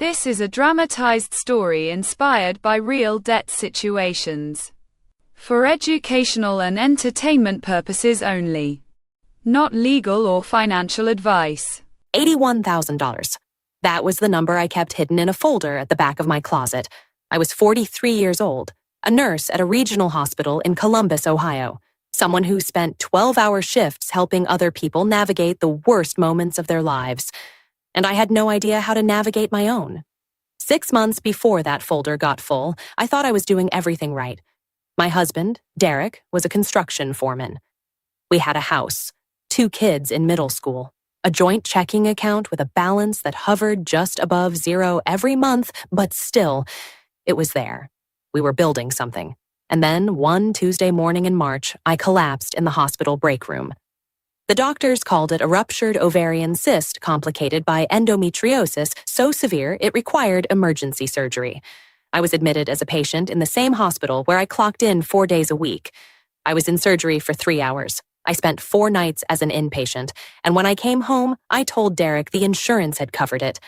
This is a dramatized story inspired by real debt situations. For educational and entertainment purposes only. Not legal or financial advice. $81,000. That was the number I kept hidden in a folder at the back of my closet. I was 43 years old, a nurse at a regional hospital in Columbus, Ohio. Someone who spent 12-hour shifts helping other people navigate the worst moments of their lives. And I had no idea how to navigate my own. 6 months before that folder got full, I thought I was doing everything right. My husband, Derek, was a construction foreman. We had a house, 2 kids in middle school, a joint checking account with a balance that hovered just above zero every month, but still, it was there. We were building something. And then, one Tuesday morning in March, I collapsed in the hospital break room. The doctors called it a ruptured ovarian cyst complicated by endometriosis so severe it required emergency surgery. I was admitted as a patient in the same hospital where I clocked in 4 days a week. I was in surgery for 3 hours. I spent 4 nights as an inpatient, and when I came home, I told Derek the insurance had covered it.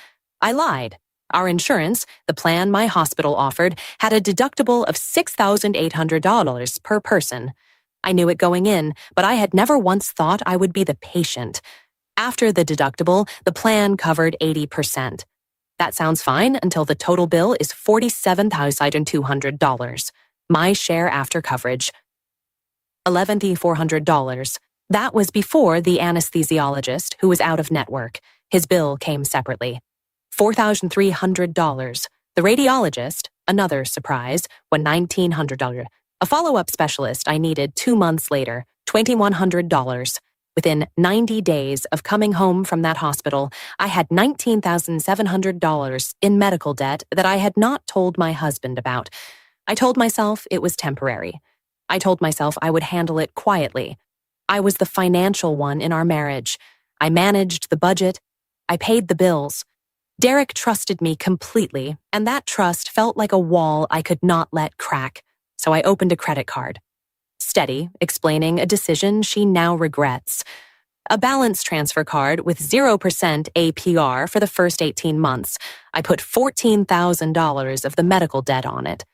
I lied. Our insurance, the plan my hospital offered, had a deductible of $6,800 per person. I knew it going in, but I had never once thought I would be the patient. After the deductible, the plan covered 80%. That sounds fine until the total bill is $47,200. My share after coverage, $11,400. That was before the anesthesiologist, who was out of network. His bill came separately. $4,300. The radiologist, another surprise, was $1,900. A follow-up specialist I needed 2 months later, $2,100. Within 90 days of coming home from that hospital, I had $19,700 in medical debt that I had not told my husband about. I told myself it was temporary. I told myself I would handle it quietly. I was the financial one in our marriage. I managed the budget. I paid the bills. Derek trusted me completely, and that trust felt like a wall I could not let crack. So I opened a credit card. Steady, explaining a decision she now regrets. A balance transfer card with 0% APR for the first 18 months. I put $14,000 of the medical debt on it.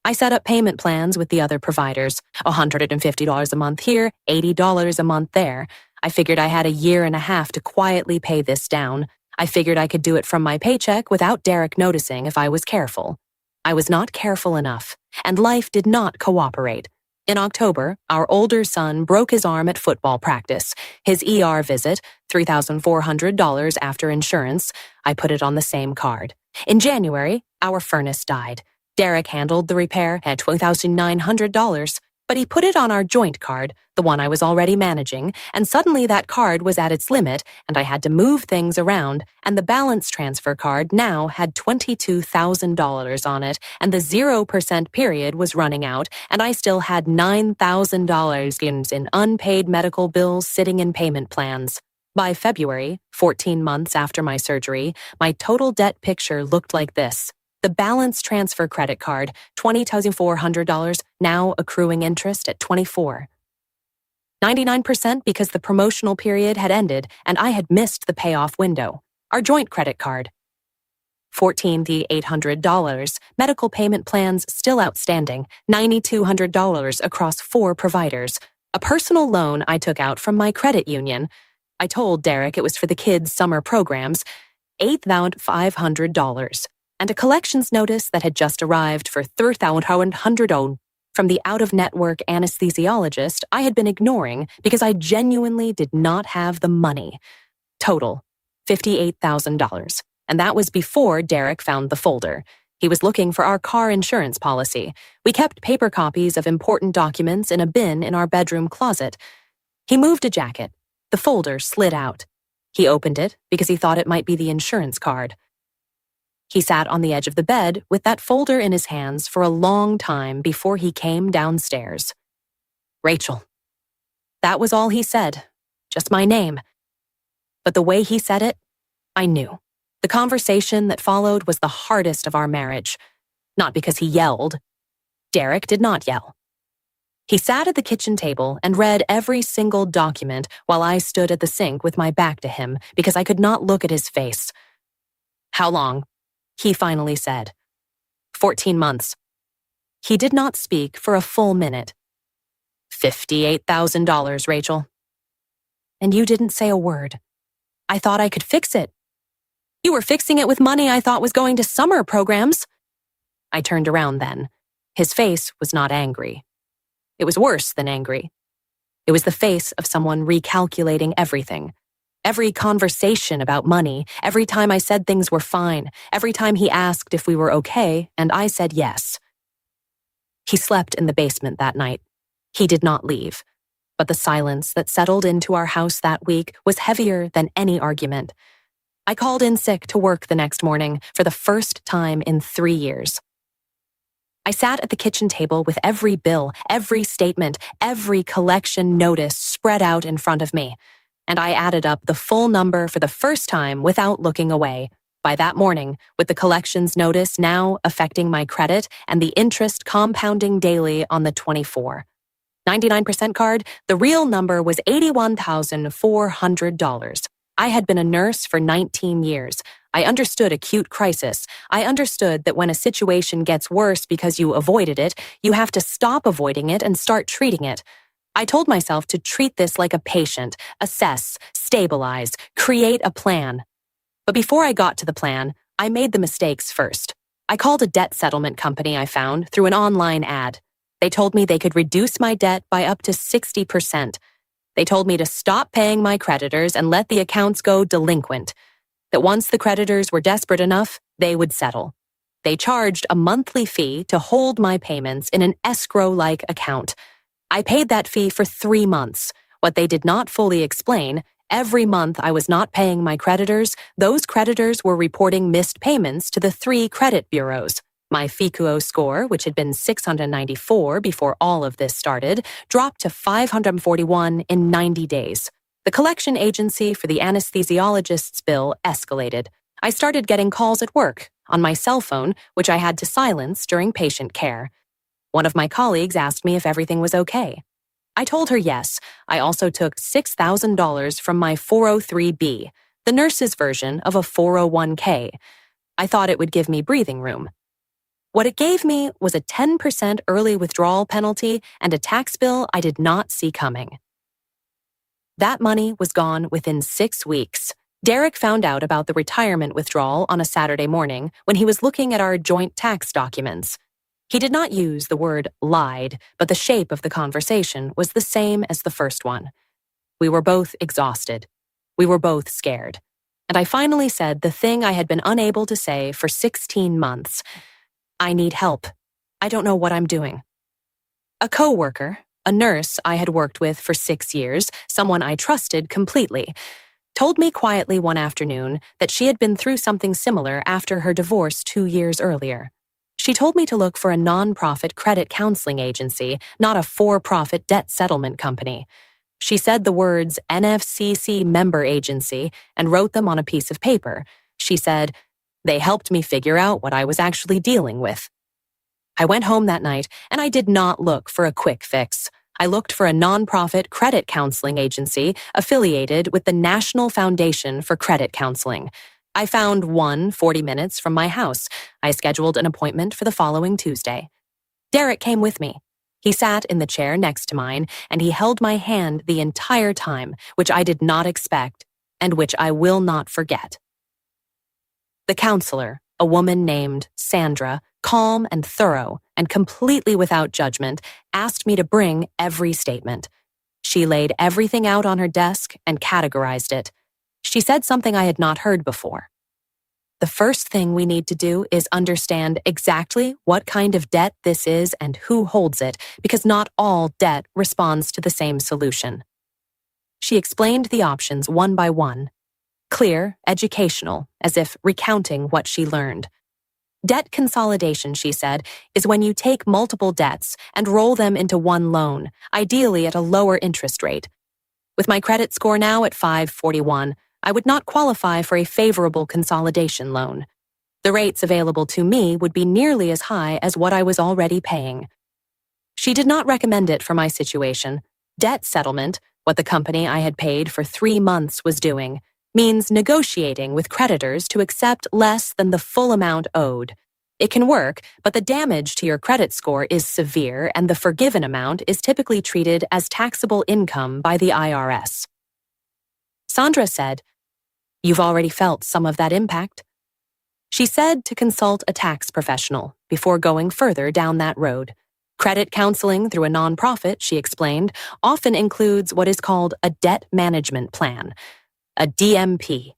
I set up payment plans with the other providers, $150 a month here, $80 a month there. I figured I had a year and a half to quietly pay this down. I figured I could do it from my paycheck without Derek noticing if I was careful. I was not careful enough, and life did not cooperate. In October, our older son broke his arm at football practice. His ER visit, $3,400 after insurance. I put it on the same card. In January, our furnace died. Derek handled the repair at $2,900, but he put it on our joint card, the one I was already managing, and suddenly that card was at its limit, and I had to move things around, and the balance transfer card now had $22,000 on it, and the 0% period was running out, and I still had $9,000 in unpaid medical bills sitting in payment plans. By February, 14 months after my surgery, my total debt picture looked like this. The balance transfer credit card, $20,400, now accruing interest at 24. 99% because the promotional period had ended and I had missed the payoff window. Our joint credit card, $14,800, medical payment plans still outstanding, $9,200 across 4 providers. A personal loan I took out from my credit union. I told Derek it was for the kids' summer programs, $8,500. And a collections notice that had just arrived for $3,100 from the out-of-network anesthesiologist I had been ignoring because I genuinely did not have the money. Total, $58,000. And that was before Derek found the folder. He was looking for our car insurance policy. We kept paper copies of important documents in a bin in our bedroom closet. He moved a jacket. The folder slid out. He opened it because he thought it might be the insurance card. He sat on the edge of the bed with that folder in his hands for a long time before he came downstairs. Rachel. That was all he said, just my name. But the way he said it, I knew. The conversation that followed was the hardest of our marriage. Not because he yelled. Derek did not yell. He sat at the kitchen table and read every single document while I stood at the sink with my back to him because I could not look at his face. How long? he finally said. 14 months. He did not speak for a full minute. $58,000, Rachel. And you didn't say a word. I thought I could fix it. You were fixing it with money I thought was going to summer programs. I turned around then. His face was not angry. It was worse than angry. It was the face of someone recalculating everything. Every conversation about money, every time I said things were fine, every time he asked if we were okay, and I said yes. He slept in the basement that night. He did not leave. But the silence that settled into our house that week was heavier than any argument. I called in sick to work the next morning for the first time in 3 years. I sat at the kitchen table with every bill, every statement, every collection notice spread out in front of me, and I added up the full number for the first time without looking away. By that morning, with the collections notice now affecting my credit and the interest compounding daily on the 24. 99% card, the real number was $81,400. I had been a nurse for 19 years. I understood acute crisis. I understood that when a situation gets worse because you avoided it, you have to stop avoiding it and start treating it. I told myself to treat this like a patient, assess, stabilize, create a plan. But before I got to the plan, I made the mistakes first. I called a debt settlement company I found through an online ad. They told me they could reduce my debt by up to 60%. They told me to stop paying my creditors and let the accounts go delinquent. That once the creditors were desperate enough, they would settle. They charged a monthly fee to hold my payments in an escrow-like account. I paid that fee for 3 months. What they did not fully explain, every month I was not paying my creditors, those creditors were reporting missed payments to the 3 credit bureaus. My FICO score, which had been 694 before all of this started, dropped to 541 in 90 days. The collection agency for the anesthesiologist's bill escalated. I started getting calls at work, on my cell phone, which I had to silence during patient care. One of my colleagues asked me if everything was okay. I told her yes. I also took $6,000 from my 403B, the nurse's version of a 401k. I thought it would give me breathing room. What it gave me was a 10% early withdrawal penalty and a tax bill I did not see coming. That money was gone within 6 weeks. Derek found out about the retirement withdrawal on a Saturday morning when he was looking at our joint tax documents. He did not use the word lied, but the shape of the conversation was the same as the first one. We were both exhausted. We were both scared. And I finally said the thing I had been unable to say for 16 months. I need help. I don't know what I'm doing. A coworker, a nurse I had worked with for 6 years, someone I trusted completely, told me quietly one afternoon that she had been through something similar after her divorce 2 years earlier. She told me to look for a non-profit credit counseling agency, not a for-profit debt settlement company. She said the words NFCC member agency and wrote them on a piece of paper. She said, "They helped me figure out what I was actually dealing with." I went home that night and I did not look for a quick fix. I looked for a nonprofit credit counseling agency affiliated with the National Foundation for Credit Counseling. I found one 40 minutes from my house. I scheduled an appointment for the following Tuesday. Derek came with me. He sat in the chair next to mine and he held my hand the entire time, which I did not expect and which I will not forget. The counselor, a woman named Sandra, calm and thorough and completely without judgment, asked me to bring every statement. She laid everything out on her desk and categorized it. She said something I had not heard before. The first thing we need to do is understand exactly what kind of debt this is and who holds it, because not all debt responds to the same solution. She explained the options one by one. Clear, educational, as if recounting what she learned. Debt consolidation, she said, is when you take multiple debts and roll them into one loan, ideally at a lower interest rate. With my credit score now at 541, I would not qualify for a favorable consolidation loan. The rates available to me would be nearly as high as what I was already paying. She did not recommend it for my situation. Debt settlement, what the company I had paid for 3 months was doing. means negotiating with creditors to accept less than the full amount owed. It can work, but the damage to your credit score is severe, and the forgiven amount is typically treated as taxable income by the IRS. Sandra said, "You've already felt some of that impact." She said to consult a tax professional before going further down that road. Credit counseling through a nonprofit, she explained, often includes what is called a debt management plan, a DMP.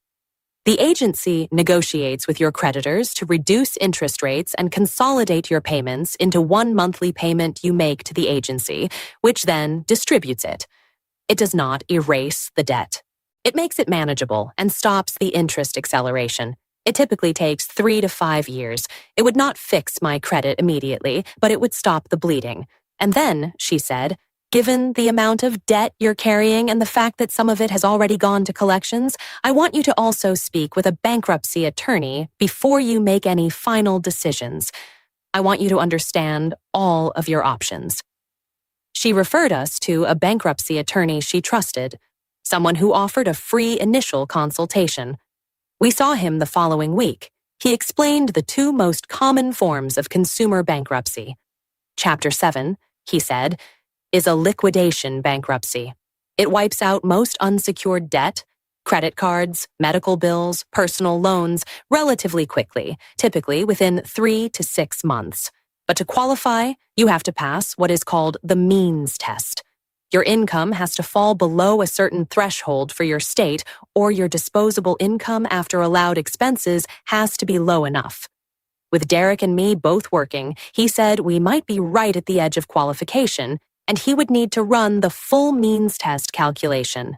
The agency negotiates with your creditors to reduce interest rates and consolidate your payments into one monthly payment you make to the agency, which then distributes it. It does not erase the debt. It makes it manageable and stops the interest acceleration. It typically takes 3 to 5 years. It would not fix my credit immediately, but it would stop the bleeding. And then, she said, given the amount of debt you're carrying and the fact that some of it has already gone to collections, I want you to also speak with a bankruptcy attorney before you make any final decisions. I want you to understand all of your options. She referred us to a bankruptcy attorney she trusted, someone who offered a free initial consultation. We saw him the following week. He explained the 2 most common forms of consumer bankruptcy. Chapter 7, he said, is a liquidation bankruptcy. It wipes out most unsecured debt, credit cards, medical bills, personal loans, relatively quickly, typically within 3 to 6 months. But to qualify, you have to pass what is called the means test. Your income has to fall below a certain threshold for your state, or your disposable income after allowed expenses has to be low enough. With Derek and me both working, he said we might be right at the edge of qualification, and he would need to run the full means test calculation.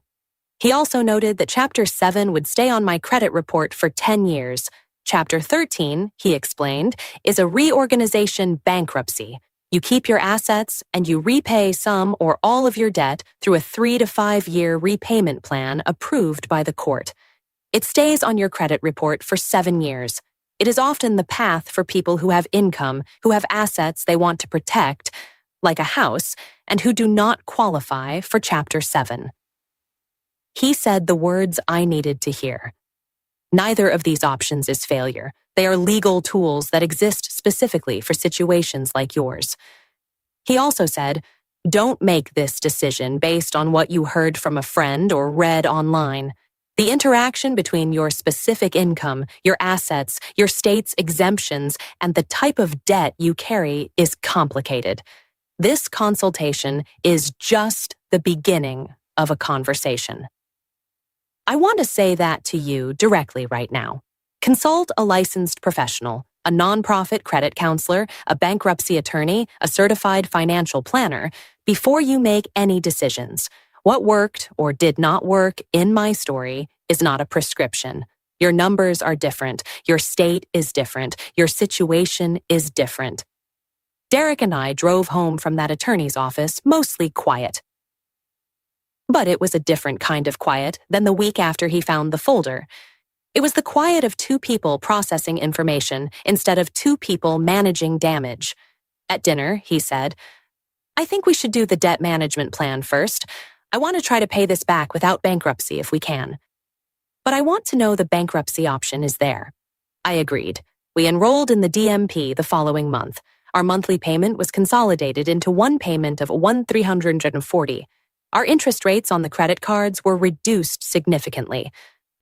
He also noted that Chapter 7 would stay on my credit report for 10 years. Chapter 13, he explained, is a reorganization bankruptcy. You keep your assets and you repay some or all of your debt through a 3 to 5 year repayment plan approved by the court. It stays on your credit report for 7 years. It is often the path for people who have income, who have assets they want to protect, like a house, and who do not qualify for Chapter 7. He said the words I needed to hear. Neither of these options is failure. They are legal tools that exist specifically for situations like yours. He also said, don't make this decision based on what you heard from a friend or read online. The interaction between your specific income, your assets, your state's exemptions, and the type of debt you carry is complicated. This consultation is just the beginning of a conversation. I want to say that to you directly right now. Consult a licensed professional, a nonprofit credit counselor, a bankruptcy attorney, a certified financial planner, before you make any decisions. What worked or did not work in my story is not a prescription. Your numbers are different. Your state is different. Your situation is different. Derek and I drove home from that attorney's office mostly quiet. But it was a different kind of quiet than the week after he found the folder. It was the quiet of 2 people processing information instead of 2 people managing damage. At dinner, he said, I think we should do the debt management plan first. I want to try to pay this back without bankruptcy if we can. But I want to know the bankruptcy option is there. I agreed. We enrolled in the DMP the following month. Our monthly payment was consolidated into one payment of $1,340. Our interest rates on the credit cards were reduced significantly.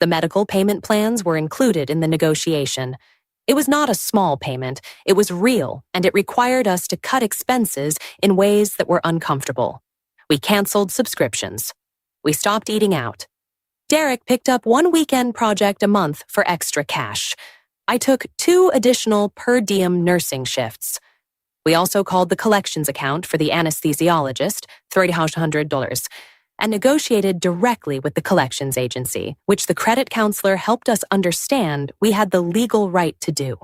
The medical payment plans were included in the negotiation. It was not a small payment. It was real, and it required us to cut expenses in ways that were uncomfortable. We canceled subscriptions. We stopped eating out. Derek picked up 1 weekend project a month for extra cash. I took 2 additional per diem nursing shifts. We also called the collections account for the anesthesiologist, $300, and negotiated directly with the collections agency, which the credit counselor helped us understand we had the legal right to do.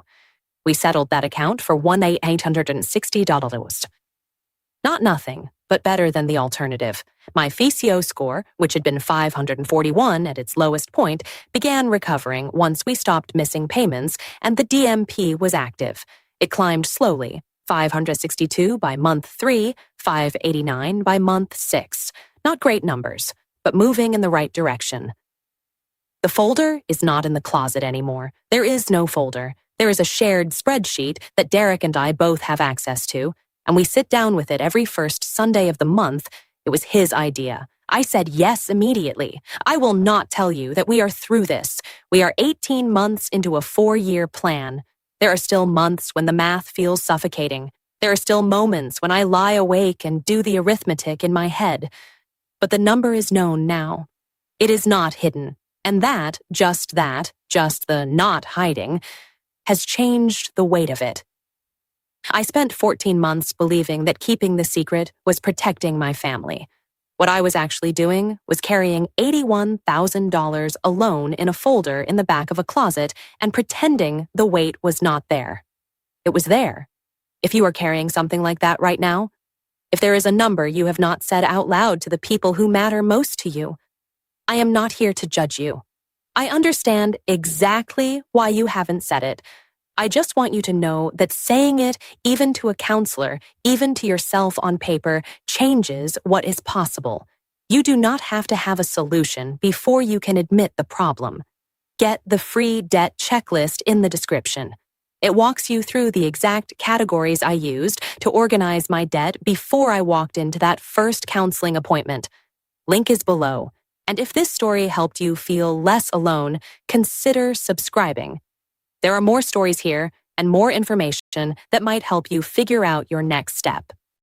We settled that account for $1,860. Not nothing, but better than the alternative. My FICO score, which had been 541 at its lowest point, began recovering once we stopped missing payments and the DMP was active. It climbed slowly, 562 by month 3, 589 by month 6. Not great numbers, but moving in the right direction. The folder is not in the closet anymore. There is no folder. There is a shared spreadsheet that Derek and I both have access to, and we sit down with it every first Sunday of the month. It was his idea. I said yes immediately. I will not tell you that we are through this. We are 18 months into a 4-year plan. There are still months when the math feels suffocating. There are still moments when I lie awake and do the arithmetic in my head. But the number is known now. It is not hidden. And just the not hiding, has changed the weight of it. I spent 14 months believing that keeping the secret was protecting my family. What I was actually doing was carrying $81,000 alone in a folder in the back of a closet and pretending the weight was not there. It was there. If you are carrying something like that right now, if there is a number you have not said out loud to the people who matter most to you, I am not here to judge you. I understand exactly why you haven't said it. I just want you to know that saying it, even to a counselor, even to yourself on paper, changes what is possible. You do not have to have a solution before you can admit the problem. Get the free debt checklist in the description. It walks you through the exact categories I used to organize my debt before I walked into that first counseling appointment. Link is below. And if this story helped you feel less alone, consider subscribing. There are more stories here and more information that might help you figure out your next step.